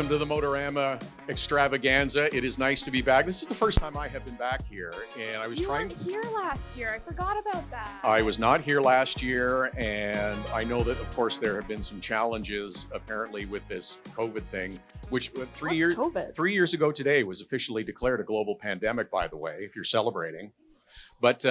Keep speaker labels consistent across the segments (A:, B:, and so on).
A: Welcome to the Motorama extravaganza. It is nice to be back. This is the first time I have been back here, and I was
B: You weren't here last year. I forgot about that.
A: I was not here last year, and I know that, of course, there have been some challenges apparently with this COVID thing, which three years ago today was officially declared a global pandemic. By the way, if you're celebrating. But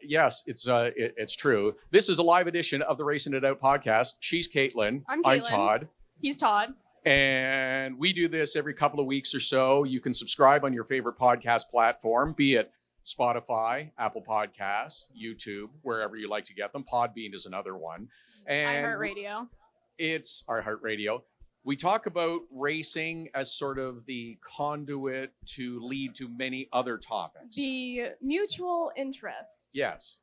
A: yes, it's true. This is a live edition of the Racin It Out podcast. She's Caitlin.
B: I'm Caitlin.
A: I'm Todd.
B: He's Todd.
A: And we do this every couple of weeks or so. You can subscribe on your favorite podcast platform, be it Spotify, Apple Podcasts, YouTube, wherever you like to get them. Podbean is another one. And
B: iHeartRadio.
A: It's our iHeartRadio. We talk about racing as sort of the conduit to lead to many other topics.
B: The mutual interest.
A: Yes.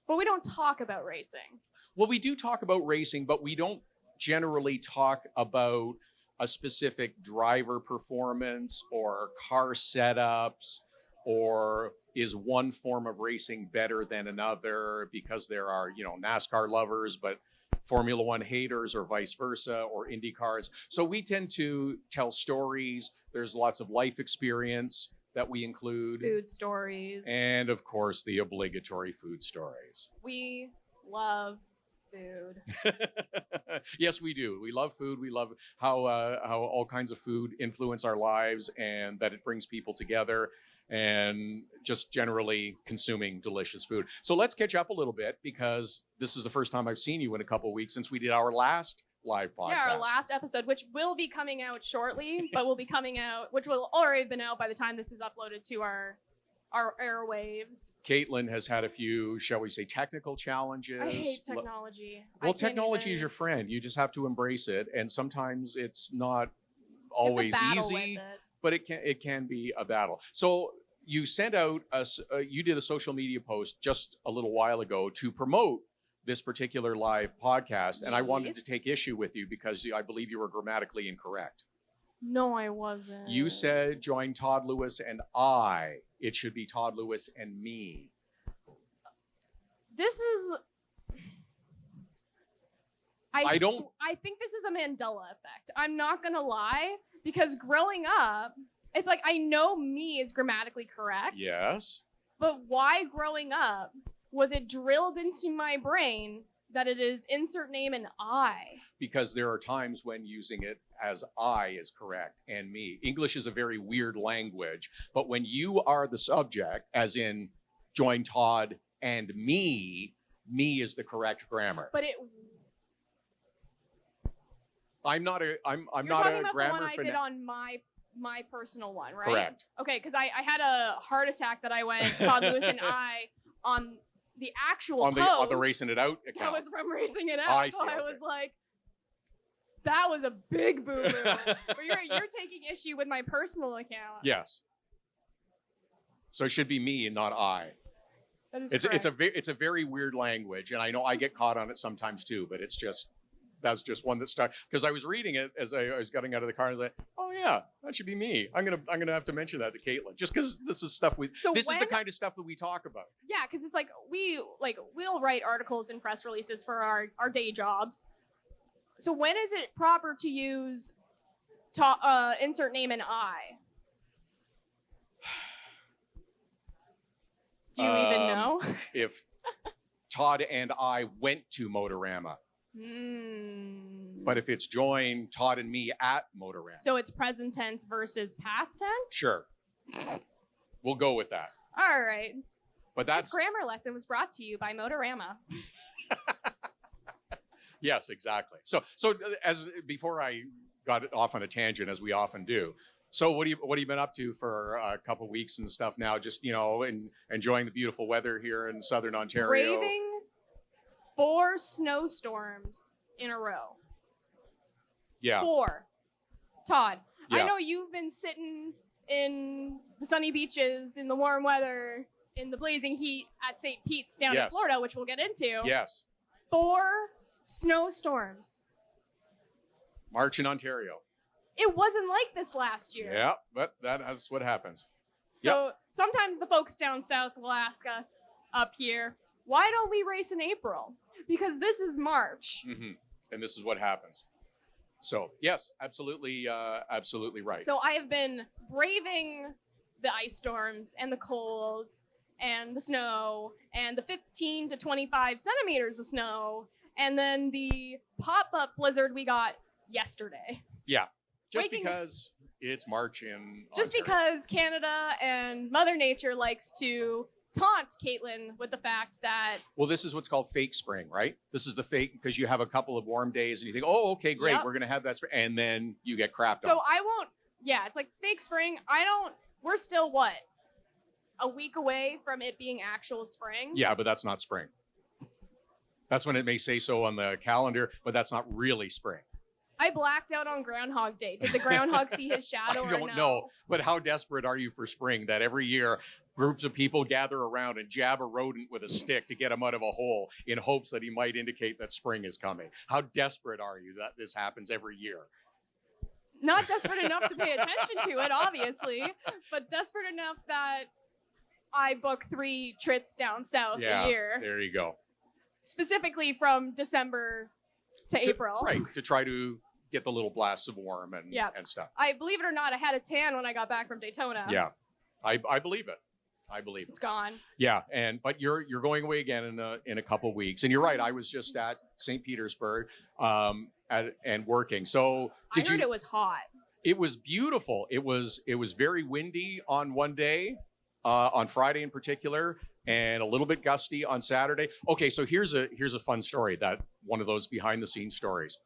B: But we don't talk about racing.
A: Well, we do talk about racing, but we don't generally talk about a specific driver performance or car setups, or is one form of racing better than another because there are, NASCAR lovers, but Formula One haters, or vice versa, or IndyCars. So we tend to tell stories. There's lots of life experience that we include.
B: Food stories.
A: And of course, the obligatory food stories.
B: We love food.
A: Yes, we do. We love food. We love how all kinds of food influence our lives, and that it brings people together, and just generally consuming delicious food. So let's catch up a little bit, because this is the first time I've seen you in a couple of weeks since we did our last live podcast.
B: Yeah, our last episode, which will be coming out shortly, but will be coming out, which will already have been out by the time this is uploaded to our airwaves.
A: Caitlin has had a few, shall we say, technical challenges.
B: I hate technology.
A: Well, technology is your friend. You just have to embrace it, and sometimes it's not always easy, but it can be a battle. So you sent out you did a social media post just a little while ago to promote this particular live podcast, and I wanted to take issue with you because I believe you were grammatically incorrect.
B: No, I wasn't.
A: You said join Todd Lewis and I. It should be Todd Lewis and me.
B: This is... I think this is a Mandela effect. I'm not going to lie, because growing up, it's like I know me is grammatically correct.
A: Yes.
B: But why growing up was it drilled into my brain that it is insert name and I?
A: Because there are times when using it as I is correct and me. English is a very weird language, but when you are the subject, as in join Todd and me is the correct grammar.
B: But
A: I'm not a
B: I'm
A: not
B: talking
A: a
B: about
A: grammar
B: the one I did on my personal one, right?
A: Correct.
B: Okay, because I had a heart attack that I went Todd Lewis and I on the actual
A: on
B: post.
A: the Racin It Out account.
B: That was from Racing It Out.
A: I
B: so
A: see,
B: I
A: okay.
B: was like, that was a big boo-boo. But you're taking issue with my personal account.
A: Yes. So it should be me and not I.
B: That is
A: It's a very weird language, and I know I get caught on it sometimes too, but that's just one that stuck, because I was reading it as I was getting out of the car and I was like, oh yeah, that should be me. I'm gonna have to mention that to Caitlin, just because this is stuff is the kind of stuff that we talk about.
B: Yeah, because it's like we'll write articles and press releases for our day jobs. So when is it proper to use insert name and I? Do you even know?
A: If Todd and I went to Motorama. But if it's join Todd and me at Motorama.
B: So it's present tense versus past tense?
A: Sure. We'll go with that.
B: All right.
A: But
B: this grammar lesson was brought to you by Motorama.
A: Yes, exactly. So as before I got off on a tangent, as we often do. So what have you been up to for a couple weeks and stuff now? Just, and enjoying the beautiful weather here in Southern Ontario.
B: Braving 4 snowstorms in a row.
A: Yeah.
B: 4. Todd,
A: yeah.
B: I know you've been sitting in the sunny beaches, in the warm weather, in the blazing heat at St. Pete's down in Florida, which we'll get into.
A: Yes.
B: 4 snowstorms.
A: March in Ontario.
B: It wasn't like this last year.
A: Yeah, but that's what happens.
B: So sometimes the folks down south will ask us up here, why don't we race in April? Because this is March.
A: Mm-hmm. And this is what happens. So yes, absolutely, absolutely right.
B: So I have been braving the ice storms and the cold and the snow and the 15 to 25 centimeters of snow and then the pop-up blizzard we got yesterday.
A: Yeah, just
B: Waking-
A: because it's March in
B: Just
A: Ontario.
B: because Canada and Mother Nature likes to taunt Caitlin with the fact that
A: Well, this is what's called fake spring, right? This is the fake because you have a couple of warm days and you think, oh, okay, great,
B: Yep.
A: we're gonna have that spring, and then you get crapped
B: so
A: on.
B: I won't. Yeah, it's like fake spring. We're still what, a week away from it being actual spring.
A: Yeah, but that's not spring. That's when it may say so on the calendar, but that's not really spring.
B: I blacked out on Groundhog Day. Did the groundhog see his shadow
A: I
B: or
A: don't
B: no?
A: know, but how desperate are you for spring that every year groups of people gather around and jab a rodent with a stick to get him out of a hole in hopes that he might indicate that spring is coming? How desperate are you that this happens every year?
B: Not desperate enough to pay attention to it, obviously, but desperate enough that I book 3 trips down south a year,
A: there you go.
B: specifically from December to April.
A: Right, to try to get the little blasts of warm and stuff.
B: I believe it or not, I had a tan when I got back from Daytona.
A: Yeah, I believe it. I believe
B: It's gone.
A: Yeah, but you're going away again in a couple weeks, and you're right. I was just at St. Petersburg and working. So
B: I heard it was hot.
A: It was beautiful. It was very windy on one day, on Friday in particular, and a little bit gusty on Saturday. Okay, so here's a fun story, that one of those behind the scenes stories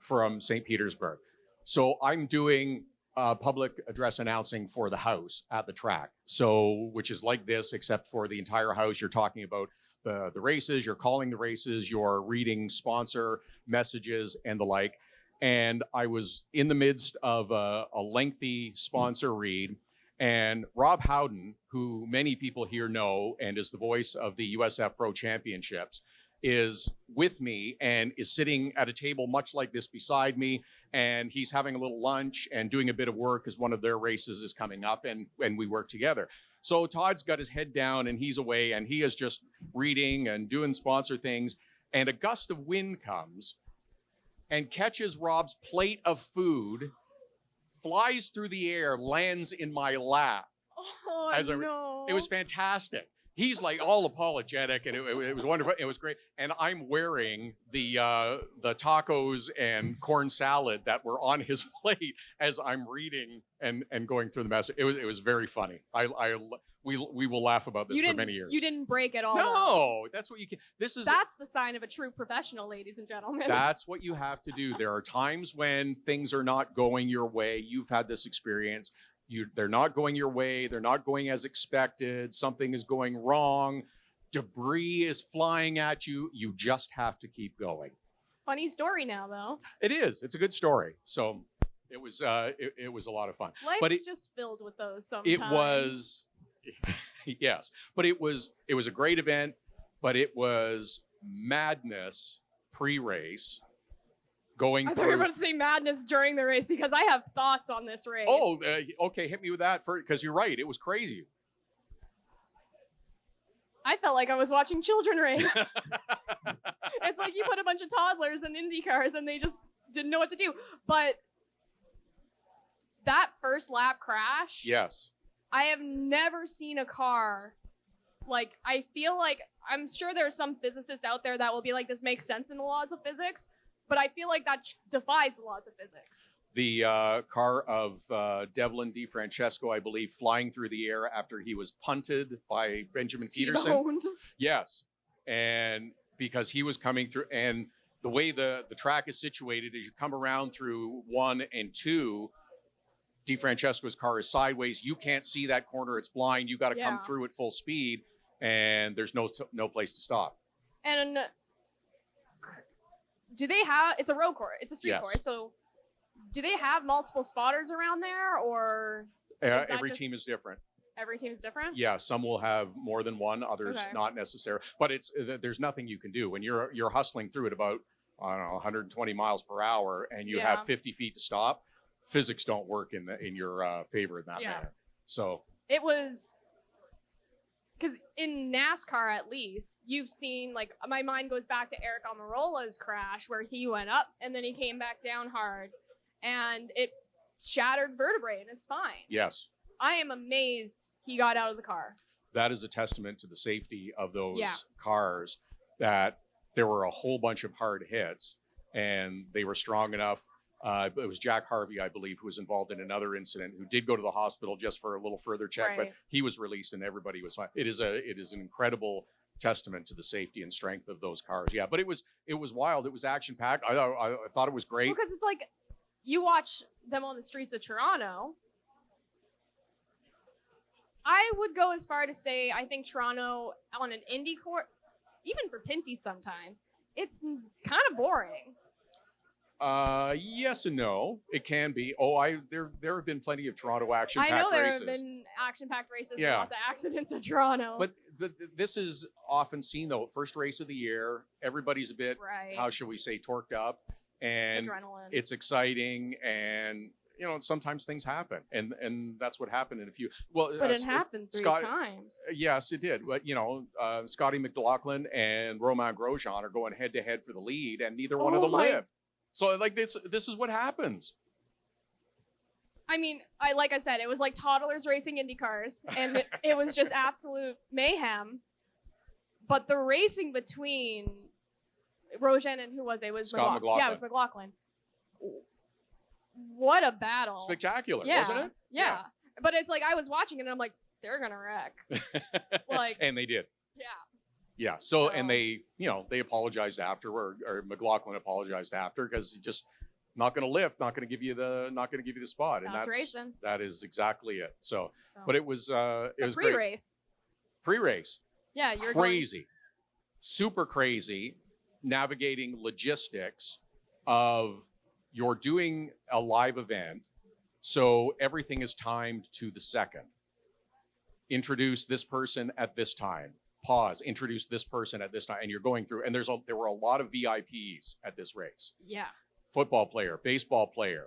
A: from St. Petersburg. So I'm doing public address announcing for the house at the track. So, which is like this, except for the entire house. You're talking about the races, you're calling the races, you're reading sponsor messages and the like. And I was in the midst of a lengthy sponsor read, and Rob Howden, who many people here know and is the voice of the USF Pro Championships, is with me and is sitting at a table much like this beside me, and he's having a little lunch and doing a bit of work as one of their races is coming up, and we work together. So Todd's got his head down and he's away and he is just reading and doing sponsor things, and a gust of wind comes and catches Rob's plate of food, flies through the air, lands in my lap.
B: Oh, no.
A: It was fantastic. He's like all apologetic, and it was wonderful. It was great. And I'm wearing the tacos and corn salad that were on his plate as I'm reading and going through the message. It was very funny. We will laugh about this for many years.
B: You didn't break at all.
A: No, that's what you can.
B: That's the sign of a true professional, ladies and gentlemen.
A: That's what you have to do. There are times when things are not going your way. You've had this experience. They're not going your way. They're not going as expected. Something is going wrong. Debris is flying at you. You just have to keep going.
B: Funny story now, though.
A: It is. It's a good story. So it was a lot of fun.
B: Life's just filled with those sometimes.
A: It was, yes. But it was a great event, but it was madness pre-race. I
B: thought you were about to say madness during the race, because I have thoughts on this race.
A: Oh, okay. Hit me with that because you're right. It was crazy.
B: I felt like I was watching children race. It's like you put a bunch of toddlers in IndyCars and they just didn't know what to do. But that first lap crash.
A: Yes.
B: I have never seen a car. Like, I feel like, I'm sure there are some physicists out there that will be like, this makes sense in the laws of physics. But I feel like that defies the laws of physics.
A: The car of Devlin DeFrancesco, I believe, flying through the air after he was punted by Benjamin Peterson.
B: T-boned.
A: Yes. And because he was coming through, and the way the track is situated is you come around through 1 and 2, DeFrancesco's car is sideways. You can't see that corner. It's blind. You got to come through at full speed, and there's no place to stop.
B: And do they have, it's a road course, it's a street course, so do they have multiple spotters around there, or
A: every team is different?
B: Every team is different?
A: Yeah, some will have more than one, others not necessarily. But there's nothing you can do when you're hustling through at about, I don't know, 120 miles per hour, and you have 50 feet to stop. Physics don't work in your favor in that manner. So
B: it was because in NASCAR, at least, you've seen, like, my mind goes back to Eric Almirola's crash where he went up and then he came back down hard and it shattered vertebrae in his spine.
A: Yes.
B: I am amazed he got out of the car.
A: That is a testament to the safety of those
B: Yeah.
A: cars, that there were a whole bunch of hard hits and they were strong enough. It was Jack Harvey, I believe, who was involved in another incident, who did go to the hospital just for a little further check, but
B: Right.
A: he was released and everybody was fine. It is an incredible testament to the safety and strength of those cars. Yeah, but it was wild. It was action packed. I thought it was great.
B: Because it's like, you watch them on the streets of Toronto. I would go as far to say I think Toronto on an Indy court, even for Pinty sometimes, it's kind of boring.
A: Yes and no. It can be. There have been plenty of Toronto action
B: I know
A: packed
B: there
A: races.
B: have been action-packed races and
A: Yeah.
B: lots of accidents in Toronto.
A: But this is often seen though. First race of the year, everybody's a bit,
B: right.
A: how shall we say, torqued up, and
B: Adrenaline.
A: it's exciting, and sometimes things happen, and that's what happened in a few. Well,
B: but it happened three times.
A: Yes, it did. But Scotty McLaughlin and Romain Grosjean are going head to head for the lead, and neither one of them lived. So like this is what happens.
B: I mean, like I said, it was like toddlers racing Indy cars, and it was just absolute mayhem. But the racing between Grosjean and who was it? It was
A: Scott McLaughlin.
B: Yeah, it was McLaughlin. What a battle!
A: Spectacular,
B: yeah.
A: wasn't it?
B: Yeah. But it's like I was watching it and I'm like, they're gonna wreck. Like,
A: and they did.
B: Yeah.
A: Yeah. So and they apologized after, or McLaughlin apologized after, because just not going to lift, not going to give you the spot, and
B: That's racing.
A: That is exactly it. So, but it was great.
B: Pre-race.
A: Pre-race.
B: Yeah, you're
A: crazy, super crazy, navigating logistics of you're doing a live event, so everything is timed to the second. Introduce this person at this time. Pause. Introduce this person at this time, and you're going through. And there were a lot of VIPs at this race.
B: Yeah.
A: Football player, baseball player.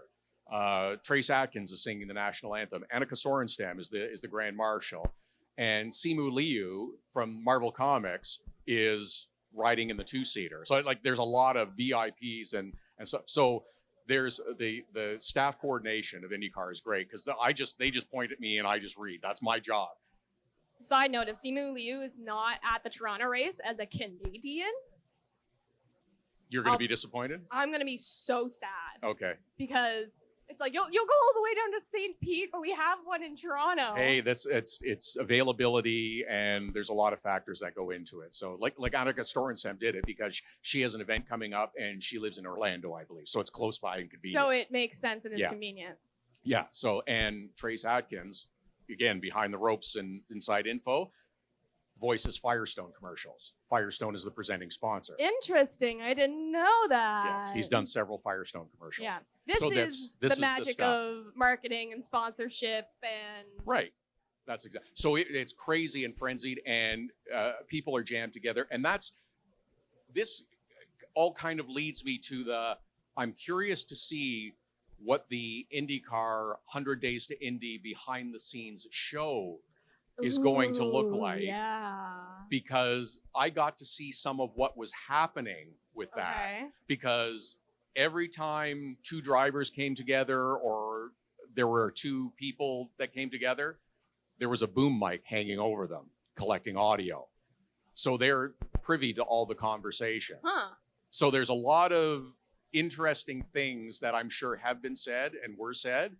A: Trace Atkins is singing the national anthem. Annika Sorenstam is the grand marshal, and Simu Liu from Marvel Comics is riding in the two-seater. So like, there's a lot of VIPs, and so there's the staff coordination of IndyCar is great, because they just point at me and I just read. That's my job.
B: Side note, if Simu Liu is not at the Toronto race as a Canadian,
A: you're going to be disappointed?
B: I'm going to be so sad.
A: Okay.
B: Because it's like, you'll go all the way down to St. Pete, but we have one in Toronto.
A: Hey, it's availability, and there's a lot of factors that go into it. So like Annika Sorenstam did it because she has an event coming up and she lives in Orlando, I believe. So it's close by and convenient.
B: So it makes sense and is convenient.
A: Yeah. So, and Trace Atkins, again, behind the ropes and inside info, voices Firestone commercials. Firestone is the presenting sponsor.
B: Interesting. I didn't know that.
A: Yes, he's done several Firestone commercials.
B: Yeah. This is the magic of marketing and sponsorship and...
A: Right. That's exactly. So it's crazy and frenzied, and people are jammed together. And this all kind of leads me to I'm curious to see what the IndyCar 100 Days to Indy behind the scenes show is going to look like.
B: Yeah.
A: Because I got to see some of what was happening with that.
B: Okay.
A: Because every time two drivers came together, or there were two people that came together, there was a boom mic hanging over them collecting audio. So they're privy to all the conversations.
B: Huh.
A: So there's a lot of interesting things that I'm sure have been said and were said.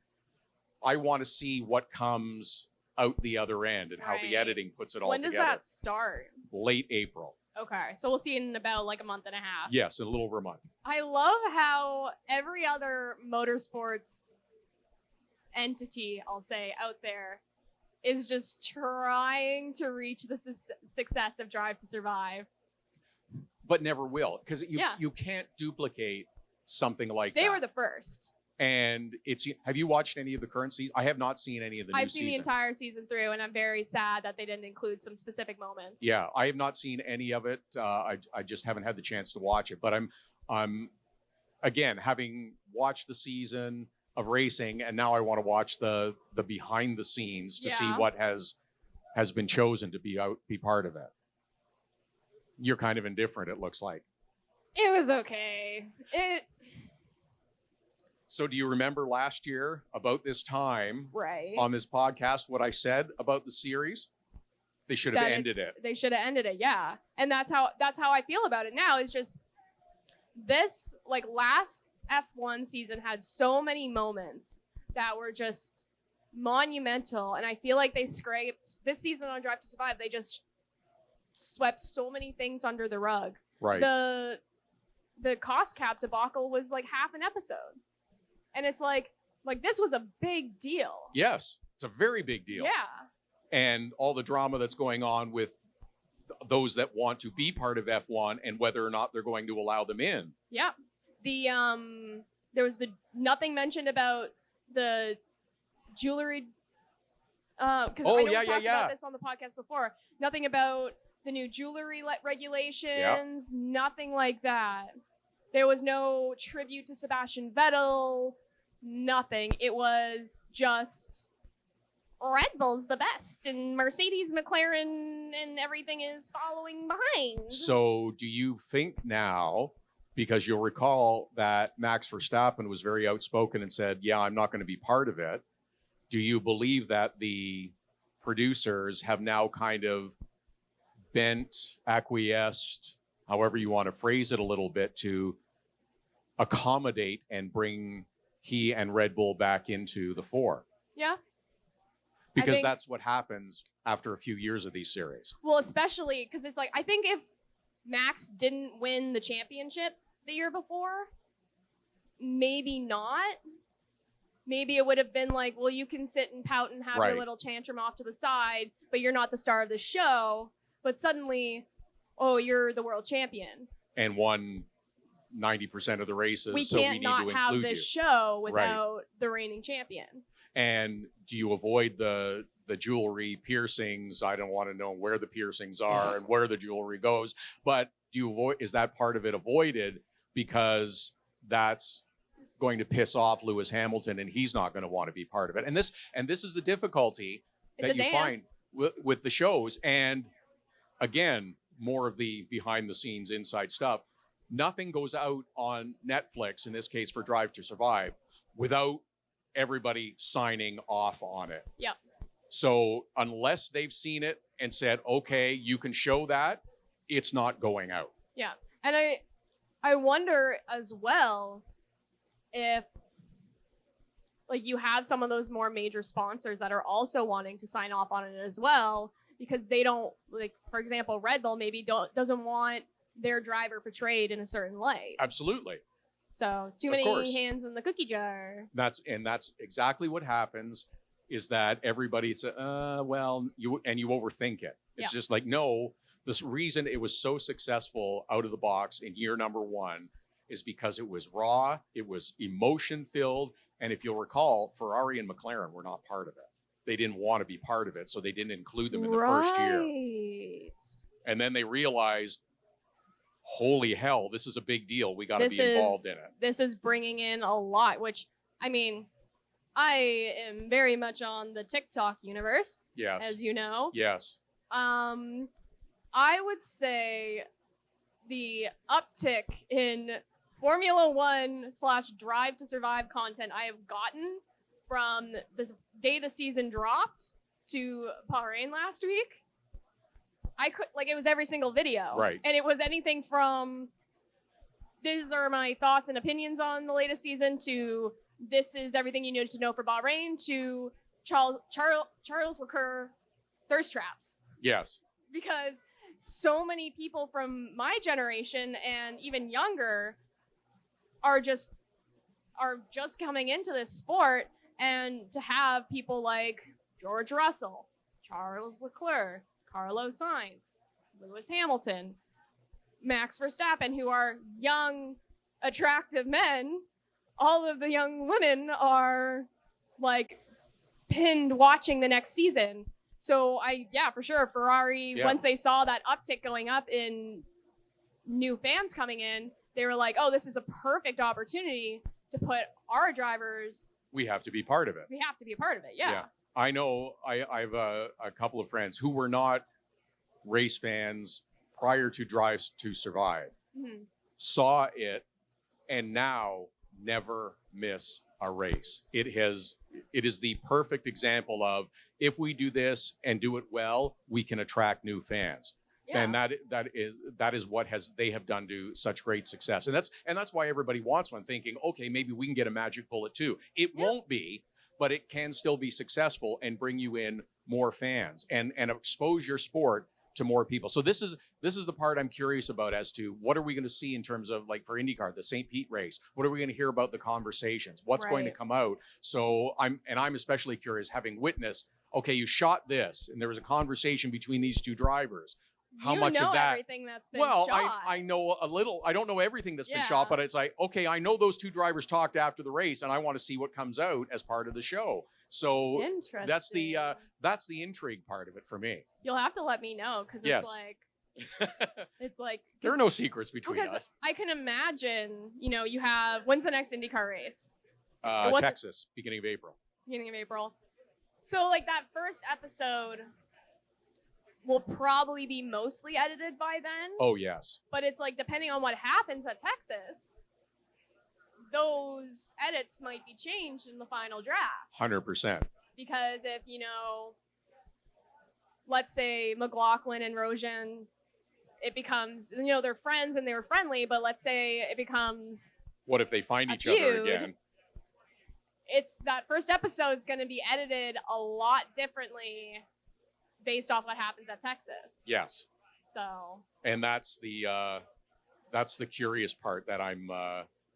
A: I want to see what comes out the other end and how the editing puts it all together.
B: When does that start?
A: Late April.
B: Okay, so we'll see in about like a month and a half.
A: Yes, in a little over a month.
B: I love how every other motorsports entity, I'll say, out there is just trying to reach the success of Drive to Survive.
A: But never will, because you can't duplicate something like that.
B: They were the first.
A: And have you watched any of the current season? I have not seen any of the new season.
B: I've seen the entire season through, and I'm very sad that they didn't include some specific moments.
A: Yeah, I have not seen any of it. I just haven't had the chance to watch it. But I'm again, having watched the season of racing, and now I want to watch the behind the scenes to see what has has been chosen to be part of it. You're kind of indifferent, it looks like.
B: It was okay.
A: So do you remember last year about this time
B: Right.
A: on this podcast what I said about the series? They should have ended it.
B: They should have ended it, yeah. And that's how I feel about it now. Is just this, like, last F1 season had so many moments that were just monumental, and I feel like they scraped this season on Drive to Survive. They just swept so many things under the rug.
A: Right.
B: The cost cap debacle was like half an episode, and it's like this was a big deal.
A: Yes, it's a very big deal.
B: Yeah.
A: And all the drama that's going on with those that want to be part of F1 and whether or not they're going to allow them in.
B: Yeah. There was nothing mentioned about the jewelry. Because I know we talked about this on the podcast before. Nothing about the new jewelry regulations. Yep. Nothing like that. There was no tribute to Sebastian Vettel. Nothing. It was just Red Bull's the best, and Mercedes, McLaren, and everything is following behind.
A: So do you think now, because you'll recall that Max Verstappen was very outspoken and said, yeah, I'm not going to be part of it. Do you believe that the producers have now kind of bent, acquiesced, however you want to phrase it a little bit, to accommodate and bring he and Red Bull back into the fore?
B: Yeah.
A: Because that's what happens after a few years of these series.
B: Well, especially because it's like, I think if Max didn't win the championship the year before, maybe not. Maybe it would have been like, well, you can sit and pout and have your little tantrum off to the side, but you're not the star of the show. But suddenly, oh, you're the world champion. And
A: won 90% of the races,
B: we
A: so we
B: can't
A: need to
B: not
A: include
B: have
A: you.
B: this show without the reigning champion.
A: And do you avoid the jewelry, piercings? I don't want to know where the piercings are and where the jewelry goes. But is that part of it avoided because that's going to piss off Lewis Hamilton and he's not going to want to be part of it? And this is the difficulty that you find with the shows. And again, more of the behind the scenes inside stuff. Nothing goes out on Netflix, in this case for Drive to Survive, without everybody signing off on it.
B: Yeah.
A: So unless they've seen it and said, okay, you can show that, it's not going out.
B: Yeah. And I wonder as well if, like, you have some of those more major sponsors that are also wanting to sign off on it as well, because they don't, like, for example, Red Bull maybe doesn't want their driver portrayed in a certain light.
A: Absolutely.
B: So too many hands in the cookie jar. That's
A: exactly what happens, is that everybody says, you overthink it. It's just like, no, this reason it was so successful out of the box in year number one is because it was raw, it was emotion filled. And if you'll recall, Ferrari and McLaren were not part of it. They didn't want to be part of it, so they didn't include them in the first year. And then they realized, holy hell, this is a big deal. We got to be involved in it.
B: This is bringing in a lot, which, I mean, I am very much on the TikTok universe, as you know.
A: Yes.
B: I would say the uptick in Formula One / Drive to Survive content I have gotten from the day the season dropped to Bahrain last week, it was every single video.
A: Right.
B: And it was anything from, these are my thoughts and opinions on the latest season, to this is everything you need to know for Bahrain, to Charles Leclerc thirst traps.
A: Yes.
B: Because so many people from my generation and even younger are just coming into this sport, and to have people like George Russell, Charles Leclerc, Carlos Sainz, Lewis Hamilton, Max Verstappen, who are young, attractive men, all of the young women are like pinned watching the next season. So for sure, Ferrari, once they saw that uptick going up in new fans coming in, they were like, oh, this is a perfect opportunity to put our drivers.
A: We have to be part of it.
B: We have to be a part of it. Yeah.
A: I know I have a couple of friends who were not race fans prior to Drive to Survive,
B: Mhm.
A: saw it, and now never miss a race. It is the perfect example of, if we do this and do it well, we can attract new fans.
B: Yeah.
A: And that is what they have done to such great success. And that's why everybody wants one, thinking, okay, maybe we can get a magic bullet too. It won't be, but it can still be successful and bring you in more fans and expose your sport to more people. So this is the part I'm curious about, as to what are we going to see in terms of, like, for IndyCar, the St. Pete race. What are we going to hear about the conversations? What's going to
B: Right.
A: come out? So I'm especially curious, having witnessed, okay, you shot this and there was a conversation between these two drivers. How much of that?
B: Everything that's been
A: Well,
B: shot.
A: I know a little. I don't know everything that's been
B: Yeah.
A: shot, but it's like, okay, I know those two drivers talked after the race, and I want to see what comes out as part of the show. So
B: Interesting.
A: that's the intrigue part of it for me.
B: You'll have to let me know, because
A: Yes.
B: it's like
A: There are no secrets between
B: because
A: us.
B: I can imagine, you have, when's the next IndyCar race? wasn't-
A: Texas, beginning of April.
B: Beginning of April. So like that first episode will probably be mostly edited by then.
A: Oh yes.
B: But it's like, depending on what happens at Texas, those edits might be changed in the final draft.
A: 100%.
B: Because if, let's say McLaughlin and Rojan, it becomes, they're friends and they were friendly, but let's say it becomes,
A: What if they find
B: A
A: each other
B: feud.
A: again?
B: it's that first episode's going to be edited a lot differently based off what happens at Texas.
A: Yes.
B: So
A: And that's the curious part that I'm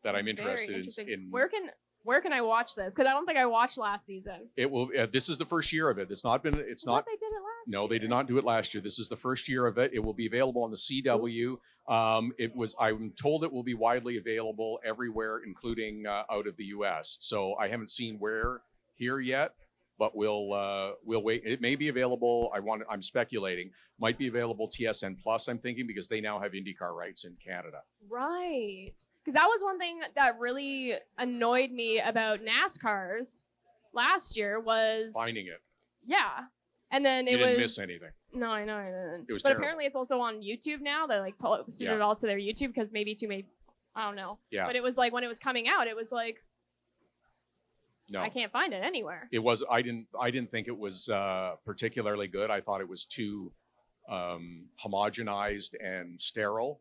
B: very
A: interested
B: interesting.
A: in.
B: Where can I watch this? Because I don't think I watched last season.
A: It will. This is the first year of it. It's not.
B: I thought they did it last year.
A: No, they did not do it last year. This is the first year of it. It will be available on the CW. I'm told it will be widely available everywhere, including out of the U.S. So I haven't seen where here yet, but we'll wait. It may be available. I'm speculating. Might be available TSN Plus, I'm thinking, because they now have IndyCar rights in Canada.
B: Right. Because that was one thing that really annoyed me about NASCAR's last year was
A: Finding it.
B: yeah. And then
A: You didn't miss anything.
B: No, I know I didn't.
A: It was
B: but
A: terrible.
B: apparently it's also on YouTube now. They like posted
A: Yeah.
B: it all to their YouTube because maybe I don't know.
A: Yeah.
B: But it was like when it was coming out, it was like
A: No.
B: I can't find it anywhere.
A: It was. I didn't think it was particularly good. I thought it was too homogenized and sterile.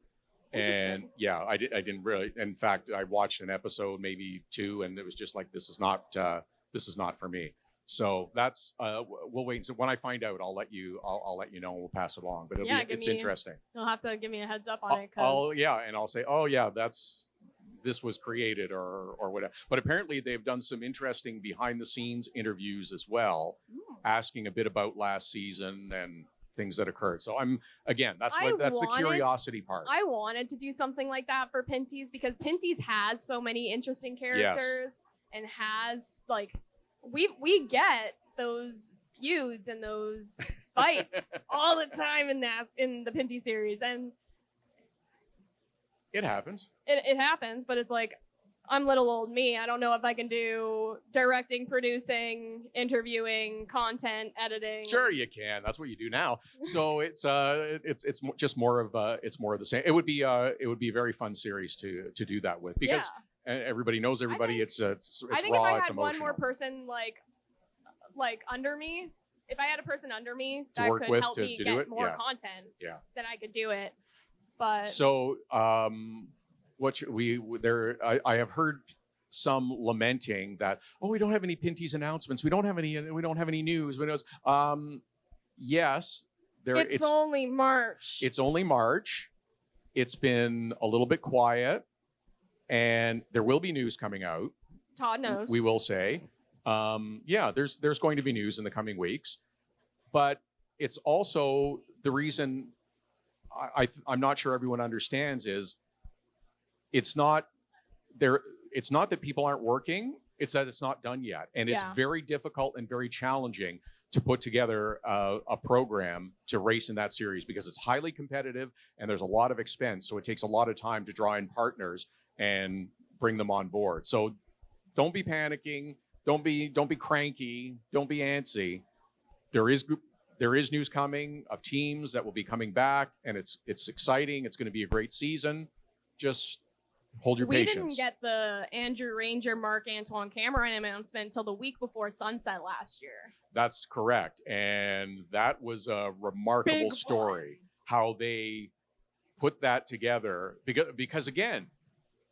B: Interesting.
A: And yeah, I didn't really. In fact, I watched an episode, maybe two, and it was just like, this is not for me. So that's we'll wait. So when I find out, I'll let you know, and we'll pass it along. But it's interesting.
B: You'll have to give me a heads up on it.
A: And I'll say, oh yeah, this was created or whatever. But apparently they've done some interesting behind the scenes interviews as well, asking a bit about last season and things that occurred. So that's the curiosity part.
B: I wanted to do something like that for Pinty's because Pinty's has so many interesting characters and has like we get those feuds and those fights all the time in the Pinty series, and
A: it happens.
B: It happens, but it's like, I'm little old me. I don't know if I can do directing, producing, interviewing, content, editing.
A: Sure, you can. That's what you do now. So it's just more of the same. It would be a very fun series to do that with, because everybody knows everybody. It's
B: I think
A: raw.
B: if I
A: It's
B: had one
A: emotional.
B: more person like under me, if I had a person under me
A: To
B: that
A: work
B: could
A: with
B: help
A: to
B: me
A: do
B: get
A: it?
B: more
A: Yeah.
B: content,
A: Yeah.
B: then I could do it. But
A: So I have heard some lamenting that, we don't have any Pinty's announcements. We don't have any news. Yes,
B: it's only March.
A: It's only March. It's been a little bit quiet, and there will be news coming out.
B: Todd knows.
A: We will say, there's going to be news in the coming weeks, but it's also the reason I'm not sure everyone understands is it's not there. It's not that people aren't working. It's that it's not done yet. And it's very difficult and very challenging to put together a program to race in that series because it's highly competitive and there's a lot of expense. So it takes a lot of time to draw in partners and bring them on board. So don't be panicking. Don't be cranky. Don't be antsy. There is news coming of teams that will be coming back, and it's exciting. It's going to be a great season. Just hold your patience.
B: We didn't get the Andrew Ranger, Mark Antoine Cameron announcement until the week before sunset last year.
A: That's correct, and that was a remarkable story. How they put that together, because again,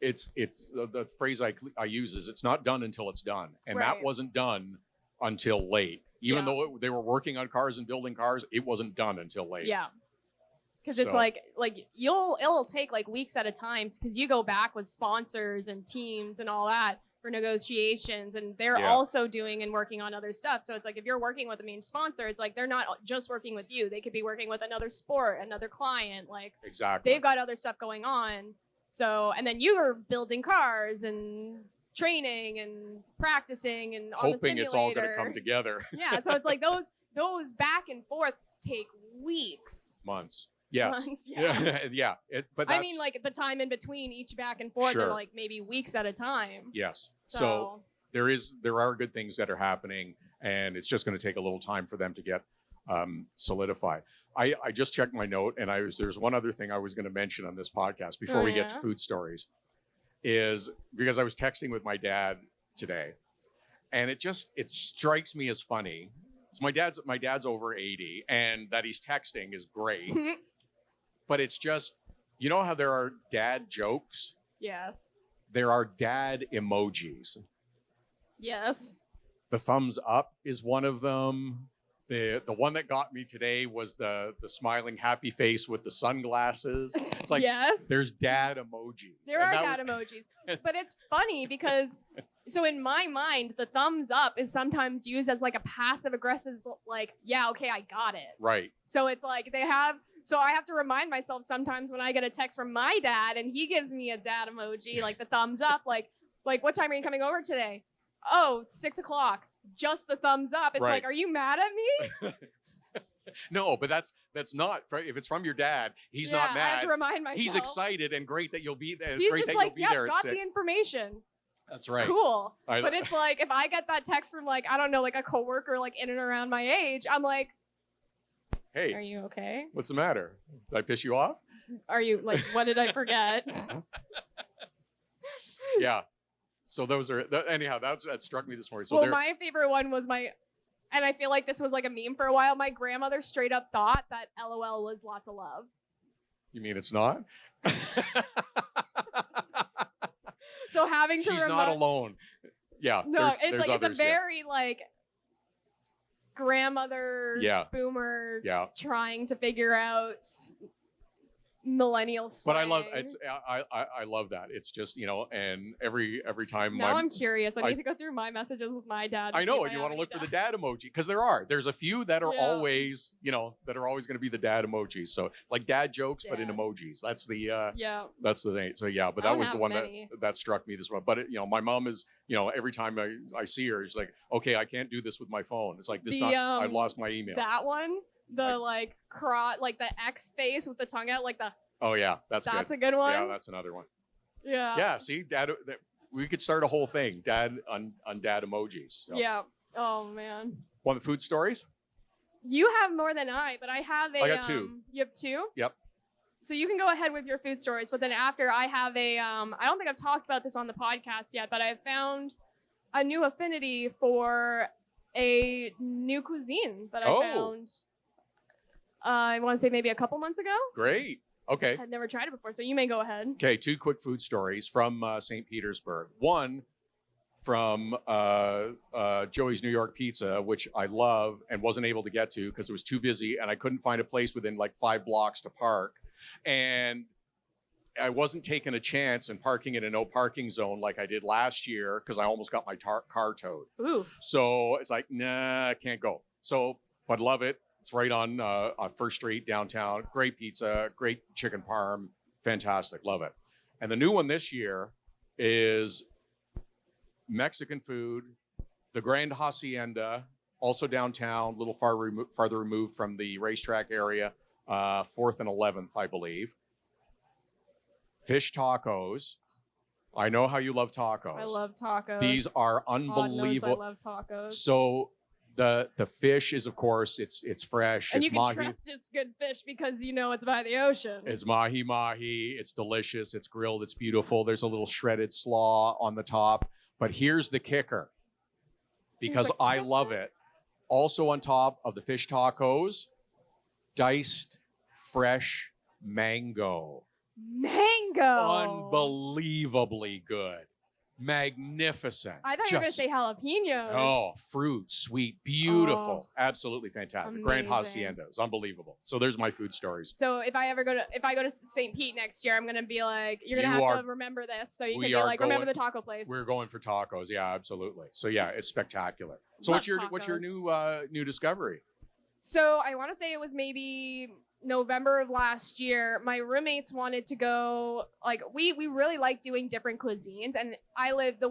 A: it's the phrase I use is it's not done until it's done, and that wasn't done until late. Even though they were working on cars and building cars, it wasn't done until late.
B: Yeah. Because it's like it'll take like weeks at a time, because you go back with sponsors and teams and all that for negotiations, and they're also doing and working on other stuff. So it's like if you're working with a main sponsor, it's like they're not just working with you. They could be working with another sport, another client. Like
A: exactly,
B: they've got other stuff going on. So and then you're building cars and training and practicing and on the
A: hoping it's all going to come together.
B: Yeah, so it's like those back and forths take weeks,
A: months. Yes.
B: Months,
A: yeah. But
B: I mean, like the time in between each back and forth, are like maybe weeks at a time.
A: Yes. So there are good things that are happening, and it's just going to take a little time for them to get solidified. I just checked my note, and there's one other thing I was going to mention on this podcast before we get to food stories, is because I was texting with my dad today, and it strikes me as funny. So my dad's over 80, and that he's texting is great. But it's just, you know how there are dad jokes?
B: Yes.
A: There are dad emojis.
B: Yes.
A: The thumbs up is one of them. The one that got me today was the smiling happy face with the sunglasses. It's like, there's dad emojis.
B: There are dad emojis. But it's funny because, so in my mind, the thumbs up is sometimes used as like a passive aggressive, like, yeah, okay, I got it.
A: Right.
B: So it's like so I have to remind myself sometimes when I get a text from my dad and he gives me a dad emoji, like the thumbs up, like what time are you coming over today? Oh, 6 o'clock. Just the thumbs up. It's like, are you mad at me?
A: No, but that's not, if it's from your dad, he's not mad.
B: I have to remind myself.
A: He's excited and great that you'll be there.
B: He's just like, got the information.
A: That's right.
B: Cool. But it's like, if I get that text from like, I don't know, like a coworker like in and around my age, I'm like, hey, are you okay?
A: What's the matter? Did I piss you off?
B: Are you like, what did I forget?
A: Yeah. So those are, anyhow, that struck me this morning. So
B: well, my favorite one was and I feel like this was like a meme for a while. My grandmother straight up thought that LOL was lots of love.
A: You mean it's not?
B: So having to
A: She's not alone. Yeah.
B: No, it's like, it's a very like grandmother boomer trying to figure out millennial slang.
A: But I love that. It's just, and every time
B: now I'm curious. I need to go through my messages with my dad.
A: I know, and you want to look for the dad emoji, because there's a few that are always, that are always going to be the dad emojis. So like dad jokes, but in emojis. That's the that's the thing. So but that was the one that struck me this one. But my mom is, every time I see her, she's like, okay, I can't do this with my phone. It's like I lost my email.
B: That one. The like the X face with the tongue out, like the.
A: Oh yeah, that's
B: a good one.
A: Yeah, that's another one.
B: Yeah.
A: Yeah. See, dad, we could start a whole thing, dad on dad emojis. So.
B: Yeah. Oh man.
A: Want the food stories?
B: You have more than I, but I have
A: I got two.
B: You have two?
A: Yep.
B: So you can go ahead with your food stories, but then after I have I don't think I've talked about this on the podcast yet, but I've found a new affinity for a new cuisine that I found. I want to say maybe a couple months ago.
A: Great. Okay.
B: I'd never tried it before, so you may go ahead.
A: Okay, two quick food stories from St. Petersburg. One from Joey's New York Pizza, which I love and wasn't able to get to because it was too busy and I couldn't find a place within like 5 blocks to park. And I wasn't taking a chance and parking in a no parking zone like I did last year because I almost got my car towed.
B: Ooh.
A: So it's like, nah, I can't go. So, but love it. It's right on First Street downtown. Great pizza, great chicken parm, fantastic, love it. And the new one this year is Mexican food, the Grand Hacienda, also downtown, a little farther removed from the racetrack area, 4th and 11th, I believe. Fish tacos, I know how you love tacos.
B: I love tacos.
A: These are
B: Todd knows
A: unbelievable.
B: I love tacos.
A: So the fish is, of course, it's fresh.
B: And
A: it's
B: you can
A: mahi.
B: trust it's good fish because you know it's by the ocean.
A: It's mahi. It's delicious. It's grilled. It's beautiful. There's a little shredded slaw on the top. But here's the kicker, because I love it. Also on top of the fish tacos, diced fresh mango.
B: Mango.
A: Unbelievably good. Magnificent.
B: I thought you were going to say jalapenos.
A: Oh, fruit, sweet, beautiful. Absolutely fantastic.
B: Amazing.
A: Grand Haciendas. Unbelievable. So there's my food stories.
B: So if I go to St. Pete next year, I'm going to be like, you're going to have to remember this. So you can be like, remember the taco place.
A: We're going for tacos. Yeah, absolutely. So yeah, it's spectacular. So what's your new discovery?
B: So I want to say it was maybe November of last year. My roommates wanted to go, like, we really like doing different cuisines, and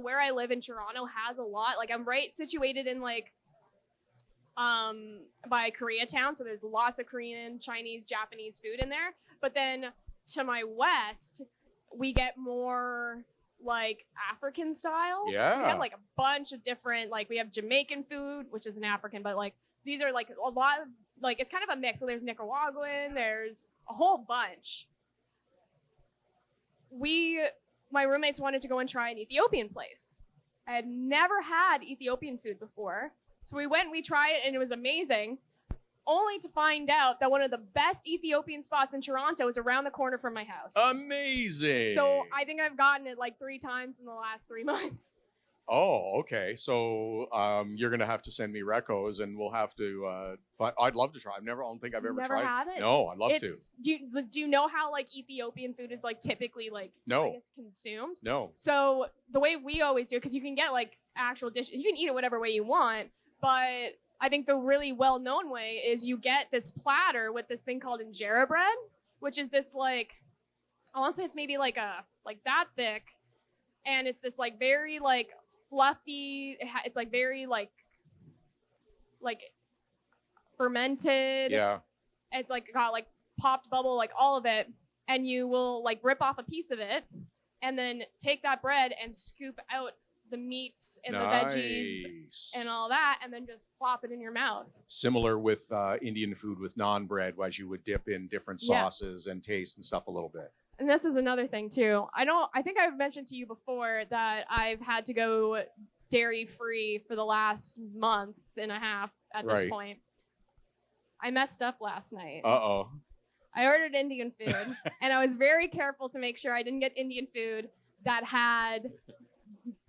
B: where I live in Toronto has a lot. Like, I'm right situated in like by Koreatown, so there's lots of Korean, Chinese, Japanese food in there. But then to my west, we get more like African style.
A: Yeah.
B: So we have like a bunch of different, like, we have Jamaican food, which is an African, but like these are like a lot of, like, it's kind of a mix. So there's Nicaraguan, there's a whole bunch. My roommates wanted to go and try an Ethiopian place. I had never had Ethiopian food before. So we went, we tried it, and it was amazing. Only to find out that one of the best Ethiopian spots in Toronto is around the corner from my house.
A: Amazing.
B: So I think I've gotten it like 3 times in the last 3 months.
A: Oh, okay. So you're gonna have to send me recos, and we'll have to. I'd love to try. I don't think I've ever
B: Never
A: tried.
B: had it?
A: No, I'd love to.
B: Do you know how like Ethiopian food is like typically like
A: No.
B: I guess consumed?
A: No.
B: So the way we always do it, because you can get like actual dishes, you can eat it whatever way you want, but I think the really well-known way is you get this platter with this thing called injera bread, which is this like, I want to say it's maybe like that thick, and it's this like very like fluffy. It's like very like fermented.
A: Yeah.
B: It's like got like popped bubble, like all of it, and you will like rip off a piece of it, and then take that bread and scoop out the meats and the veggies and all that, and then just plop it in your mouth.
A: Similar with Indian food with naan bread, as you would dip in different sauces and taste and stuff a little bit.
B: And this is another thing too. I think I've mentioned to you before that I've had to go dairy free for the last month and a half at this point. I messed up last night.
A: Uh-oh.
B: I ordered Indian food, and I was very careful to make sure I didn't get Indian food that had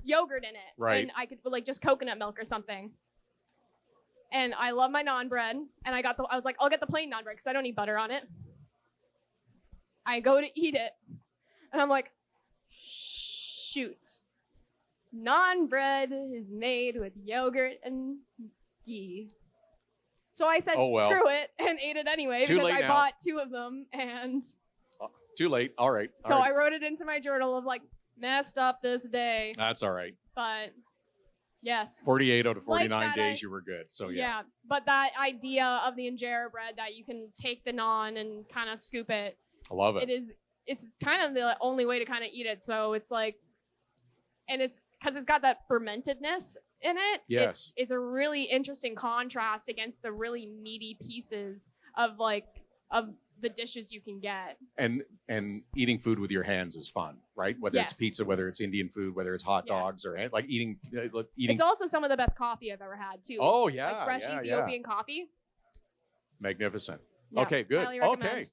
B: yogurt in it.
A: Right.
B: And I could like just coconut milk or something. And I love my naan bread, and I was like, I'll get the plain naan bread because I don't need butter on it. I go to eat it, and I'm like, shoot. Naan bread is made with yogurt and ghee. So I said, screw it, and ate it anyway because I bought 2 of them, and
A: too late. All right.
B: So I wrote it into my journal of like, messed up this day.
A: That's all right.
B: But yes.
A: 48 out of 49 days you were good. So yeah.
B: Yeah. But that idea of the injera bread that you can take the naan and kind of scoop it.
A: I love it.
B: It's kind of the only way to kind of eat it. So it's like, and it's because it's got that fermentedness in it.
A: Yes.
B: It's a really interesting contrast against the really meaty pieces of the dishes you can get.
A: And eating food with your hands is fun, right? Whether it's pizza, whether it's Indian food, whether it's hot dogs, or like eating.
B: It's also some of the best coffee I've ever had too.
A: Oh yeah,
B: like fresh Ethiopian coffee.
A: Magnificent.
B: Yeah,
A: okay, good.
B: Highly recommend.
A: Okay,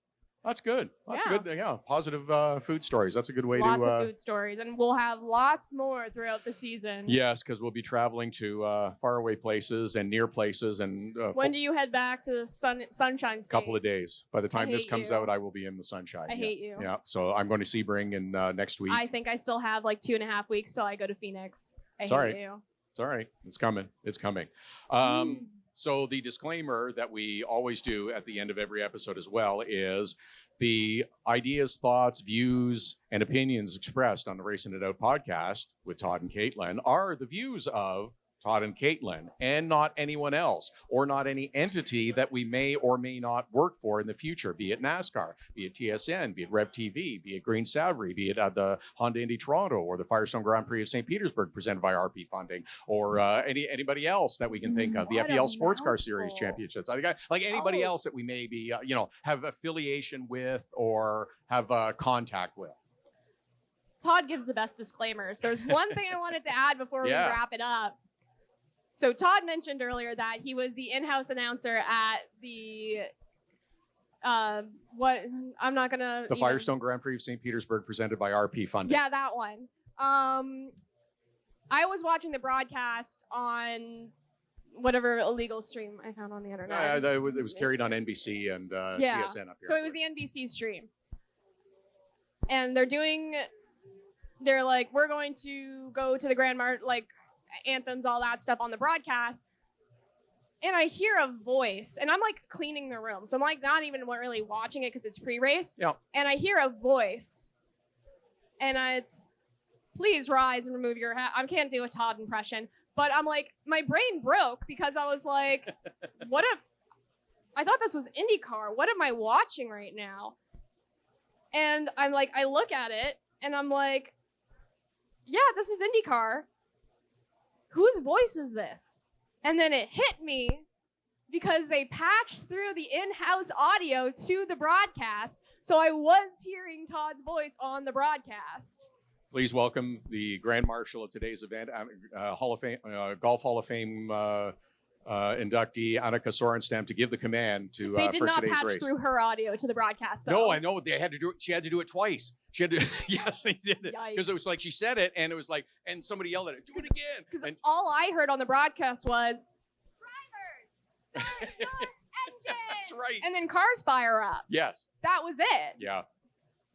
A: that's good. That's good. Yeah, positive food stories. That's a good way
B: lots of food stories, and we'll have lots more throughout the season.
A: Yes, because we'll be traveling to faraway places and near places. And
B: when do you head back to Sunshine State?
A: Couple of days. By the time this comes out, I will be in the sunshine.
B: I hate you.
A: Yeah. So I'm going to Sebring in next week.
B: I think I still have like 2.5 weeks till I go to Phoenix. I hate you.
A: It's all right. It's coming. It's coming. So the disclaimer that we always do at the end of every episode as well is the ideas, thoughts, views, and opinions expressed on the Racin It Out podcast with Todd and Caitlin are the views of Todd and Caitlin, and not anyone else, or not any entity that we may or may not work for in the future, be it NASCAR, be it TSN, be it Rev TV, be it Green Savory, be it the Honda Indy Toronto, or the Firestone Grand Prix of St. Petersburg presented by RP Funding, or anybody else that we can think of, the
B: What a
A: FEL Sports Car Series
B: mouthful.
A: Championships, like anybody else that we may be, have affiliation with or have contact with.
B: Todd gives the best disclaimers. There's one thing I wanted to add before we
A: Yeah.
B: wrap it up. So Todd mentioned earlier that he was the in-house announcer at the
A: The Firestone Grand Prix of St. Petersburg presented by RP Funding.
B: Yeah, that one. I was watching the broadcast on whatever illegal stream I found on the internet.
A: It was carried on NBC and
B: Yeah.
A: TSN up here.
B: So it was the NBC stream. And they're like, we're going to go to the Grand Mart, like anthems, all that stuff on the broadcast. And I hear a voice, and I'm like cleaning the room. So I'm like not even really watching it because it's pre-race.
A: Yeah.
B: And I hear a voice, and it's, please rise and remove your hat. I can't do a Todd impression, but I'm like, my brain broke because I was like, I thought this was IndyCar. What am I watching right now? And I'm like, I look at it, and I'm like, yeah, this is IndyCar. Whose voice is this? And then it hit me because they patched through the in-house audio to the broadcast. So I was hearing Todd's voice on the broadcast.
A: Please welcome the Grand Marshal of today's event, Hall of Fame, Golf Hall of Fame inductee Annika Sorenstam, to give the command to
B: They did
A: for
B: not
A: today's
B: patch
A: race.
B: through her audio to the broadcast, though.
A: No, I know they had to do it. She had to do it twice. She had to. Yes, they did it because it was like she said it, and it was like, and somebody yelled at it, "Do it again!"
B: Because
A: And
B: all I heard on the broadcast was, "Drivers, start your engine!"
A: that's right.
B: And then cars fire up.
A: Yes.
B: That was it.
A: Yeah.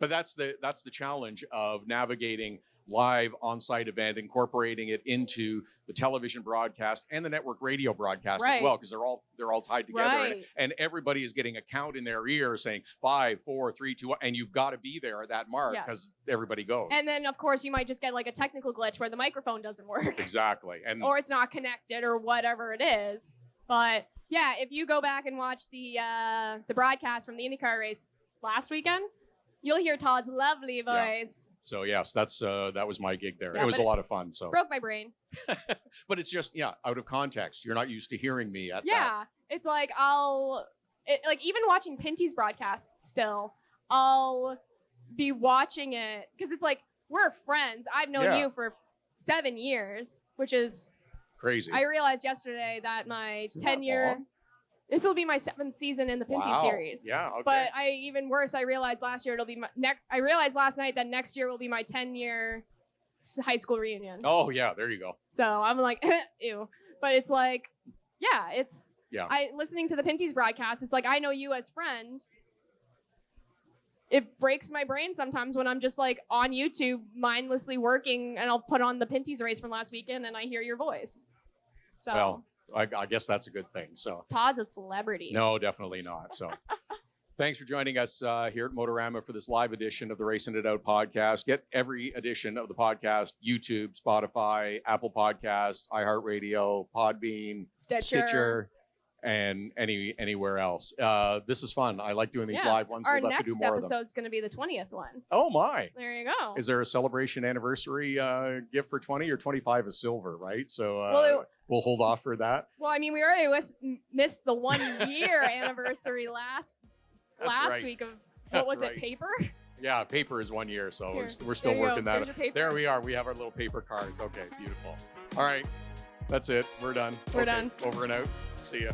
A: But that's the challenge of navigating live on-site event, incorporating it into the television broadcast and the network radio broadcast
B: Right.
A: as well, because they're all tied together,
B: Right.
A: and everybody is getting a count in their ear saying 5, 4, 3, 2, 1, and you've got to be there at that mark
B: Yeah.
A: because everybody goes.
B: And then, of course, you might just get like a technical glitch where the microphone doesn't work.
A: Exactly. And
B: Or it's not connected or whatever it is. But yeah, if you go back and watch the broadcast from the IndyCar race last weekend, you'll hear Todd's lovely voice.
A: so yes, that was my gig there.
B: Yeah,
A: it was
B: but
A: a lot of fun. So,
B: Broke my brain.
A: but it's just out of context. You're not used to hearing me at that.
B: Yeah, it's like like even watching Pinty's broadcast still, I'll be watching it because it's like we're friends. I've known
A: Yeah.
B: you for 7 years, which is
A: Crazy.
B: I realized yesterday that my
A: Isn't that
B: 10-year.
A: long?
B: This will be my 7th season in the Pinty
A: Wow.
B: series.
A: Yeah. Okay.
B: But even worse, I realized last year it'll be I realized last night that next year will be my 10-year high school reunion.
A: oh yeah, there you go.
B: So I'm like, ew. But it's like, yeah, it's
A: Yeah.
B: listening to the Pinty's broadcast, it's like I know you as friend. It breaks my brain sometimes when I'm just like on YouTube mindlessly working and I'll put on the Pinty's race from last weekend and I hear your voice. So
A: Well, I guess that's a good thing. So
B: Todd's a celebrity.
A: no, definitely not. So thanks for joining us here at Motorama for this live edition of the Racin It Out podcast. Get every edition of the podcast: YouTube, Spotify, Apple Podcasts, iHeartRadio, Podbean, Stitcher, and anywhere else. This is fun. I like doing these
B: Yeah.
A: live ones.
B: Our
A: We'll have to do
B: next
A: more of them.
B: episode's going to be the 20th one.
A: Oh my!
B: There you go.
A: Is there a celebration anniversary gift for 20 or 25 is silver, right? So
B: Well,
A: we'll hold off for that.
B: Well, I mean, we already missed the 1 year anniversary last
A: right.
B: week of
A: That's
B: was
A: right.
B: it, paper?
A: Yeah, paper is 1 year, so
B: Here,
A: we're still
B: there you go.
A: working
B: There's
A: that.
B: your paper.
A: There we are. We have our little paper cards. Okay, beautiful. All right, that's it. We're done.
B: We're
A: Okay,
B: done.
A: Over and out. See ya.